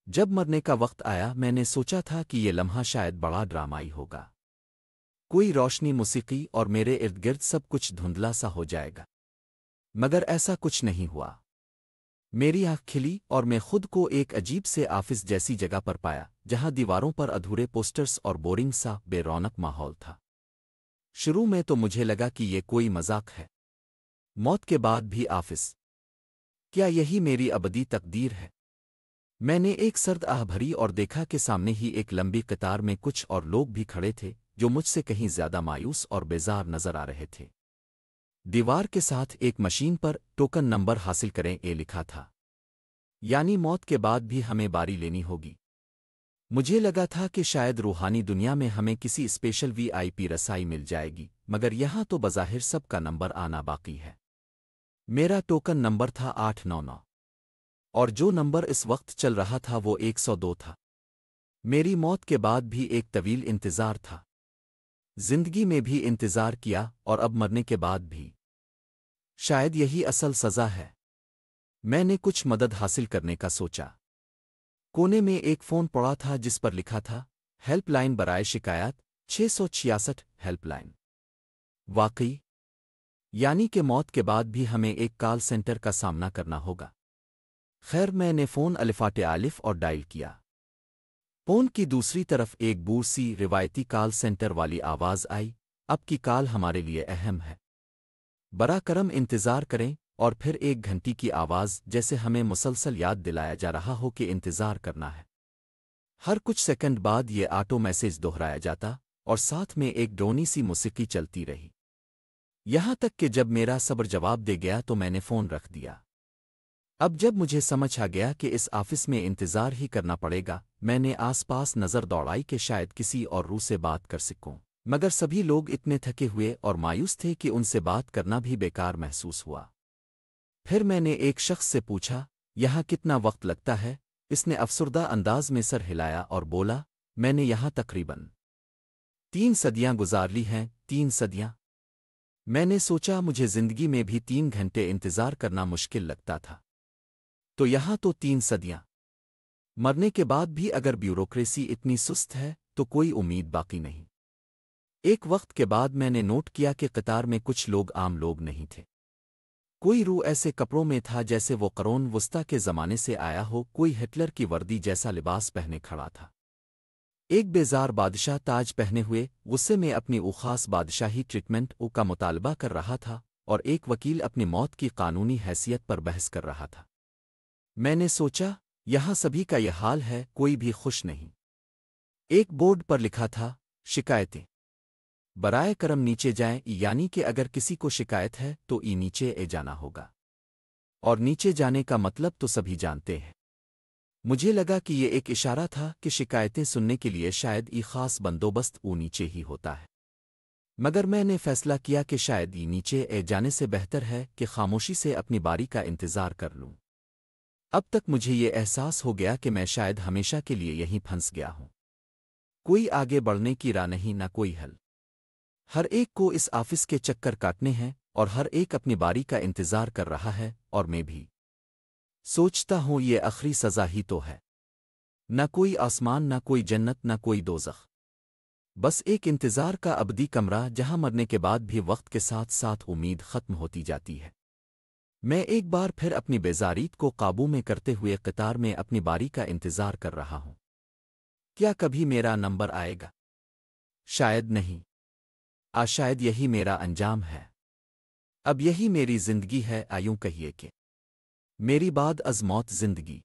جب مرنے کا وقت آیا میں نے سوچا تھا کہ یہ لمحہ شاید بڑا ڈرامائی ہوگا، کوئی روشنی موسیقی اور میرے ارد گرد سب کچھ دھندلا سا ہو جائے گا، مگر ایسا کچھ نہیں ہوا۔ میری آنکھ کھلی اور میں خود کو ایک عجیب سے آفس جیسی جگہ پر پایا جہاں دیواروں پر ادھورے پوسٹرز اور بورنگ سا بے رونق ماحول تھا۔ شروع میں تو مجھے لگا کہ یہ کوئی مذاق ہے، موت کے بعد بھی آفس، کیا یہی میری ابدی تقدیر ہے؟ میں نے ایک سرد آہ بھری اور دیکھا کہ سامنے ہی ایک لمبی قطار میں کچھ اور لوگ بھی کھڑے تھے جو مجھ سے کہیں زیادہ مایوس اور بیزار نظر آ رہے تھے۔ دیوار کے ساتھ ایک مشین پر ٹوکن نمبر حاصل کریں اے لکھا تھا، یعنی موت کے بعد بھی ہمیں باری لینی ہوگی۔ مجھے لگا تھا کہ شاید روحانی دنیا میں ہمیں کسی اسپیشل وی آئی پی رسائی مل جائے گی، مگر یہاں تو بظاہر سب کا نمبر آنا باقی ہے۔ میرا ٹوکن نمبر تھا 899 اور جو نمبر اس وقت چل رہا تھا وہ 102 تھا۔ میری موت کے بعد بھی ایک طویل انتظار تھا، زندگی میں بھی انتظار کیا اور اب مرنے کے بعد بھی۔ شاید یہی اصل سزا ہے۔ میں نے کچھ مدد حاصل کرنے کا سوچا۔ کونے میں ایک فون پڑا تھا جس پر لکھا تھا ہیلپ لائن برائے شکایات 666 ہیلپ لائن۔ واقعی، یعنی کہ موت کے بعد بھی ہمیں ایک کال سینٹر کا سامنا کرنا ہوگا۔ خیر، میں نے فون الفاٹ الف اور ڈائل کیا۔ فون کی دوسری طرف ایک بور سی روایتی کال سینٹر والی آواز آئی، اب کی کال ہمارے لیے اہم ہے، برا کرم انتظار کریں، اور پھر ایک گھنٹی کی آواز جیسے ہمیں مسلسل یاد دلایا جا رہا ہو کہ انتظار کرنا ہے۔ ہر کچھ سیکنڈ بعد یہ آٹو میسج دہرایا جاتا اور ساتھ میں ایک ڈونی سی موسیقی چلتی رہی، یہاں تک کہ جب میرا صبر جواب دے گیا تو میں نے فون رکھ دیا۔ اب جب مجھے سمجھ آ گیا کہ اس آفس میں انتظار ہی کرنا پڑے گا، میں نے آس پاس نظر دوڑائی کہ شاید کسی اور روح سے بات کر سکوں، مگر سبھی لوگ اتنے تھکے ہوئے اور مایوس تھے کہ ان سے بات کرنا بھی بیکار محسوس ہوا۔ پھر میں نے ایک شخص سے پوچھا، یہاں کتنا وقت لگتا ہے؟ اس نے افسردہ انداز میں سر ہلایا اور بولا، میں نے یہاں تقریباً 3 صدیاں گزار لی ہیں۔ 3 صدیاں؟ میں نے سوچا مجھے زندگی میں بھی 3 گھنٹے انتظار کرنا مشکل لگتا تھا، تو یہاں تو 3 صدیاں۔ مرنے کے بعد بھی اگر بیوروکریسی اتنی سست ہے تو کوئی امید باقی نہیں۔ ایک وقت کے بعد میں نے نوٹ کیا کہ قطار میں کچھ لوگ عام لوگ نہیں تھے، کوئی روح ایسے کپڑوں میں تھا جیسے وہ قرون وسطی کے زمانے سے آیا ہو، کوئی ہٹلر کی وردی جیسا لباس پہنے کھڑا تھا، ایک بیزار بادشاہ تاج پہنے ہوئے غصے میں اپنی خاص بادشاہی ٹریٹمنٹ کا مطالبہ کر رہا تھا، اور ایک وکیل اپنی موت کی قانونی حیثیت پر بحث کر رہا تھا۔ میں نے سوچا، یہاں سبھی کا یہ حال ہے، کوئی بھی خوش نہیں۔ ایک بورڈ پر لکھا تھا، شکایتیں برائے کرم نیچے جائیں، یعنی کہ اگر کسی کو شکایت ہے تو نیچے جانا ہوگا، اور نیچے جانے کا مطلب تو سبھی جانتے ہیں۔ مجھے لگا کہ یہ ایک اشارہ تھا کہ شکایتیں سننے کے لیے شاید خاص بندوبست نیچے ہی ہوتا ہے، مگر میں نے فیصلہ کیا کہ شاید نیچے جانے سے بہتر ہے کہ خاموشی سے اپنی باری کا انتظار کر لوں۔ اب تک مجھے یہ احساس ہو گیا کہ میں شاید ہمیشہ کے لیے یہیں پھنس گیا ہوں، کوئی آگے بڑھنے کی راہ نہیں، نہ کوئی حل۔ ہر ایک کو اس آفس کے چکر کاٹنے ہیں اور ہر ایک اپنی باری کا انتظار کر رہا ہے، اور میں بھی سوچتا ہوں یہ آخری سزا ہی تو ہے، نہ کوئی آسمان، نہ کوئی جنت، نہ کوئی دوزخ، بس ایک انتظار کا ابدی کمرہ جہاں مرنے کے بعد بھی وقت کے ساتھ ساتھ امید ختم ہوتی جاتی ہے۔ میں ایک بار پھر اپنی بیزاریت کو قابو میں کرتے ہوئے قطار میں اپنی باری کا انتظار کر رہا ہوں۔ کیا کبھی میرا نمبر آئے گا؟ شاید نہیں، شاید یہی میرا انجام ہے، اب یہی میری زندگی ہے، یوں کہیے کہ میری بعد از موت زندگی۔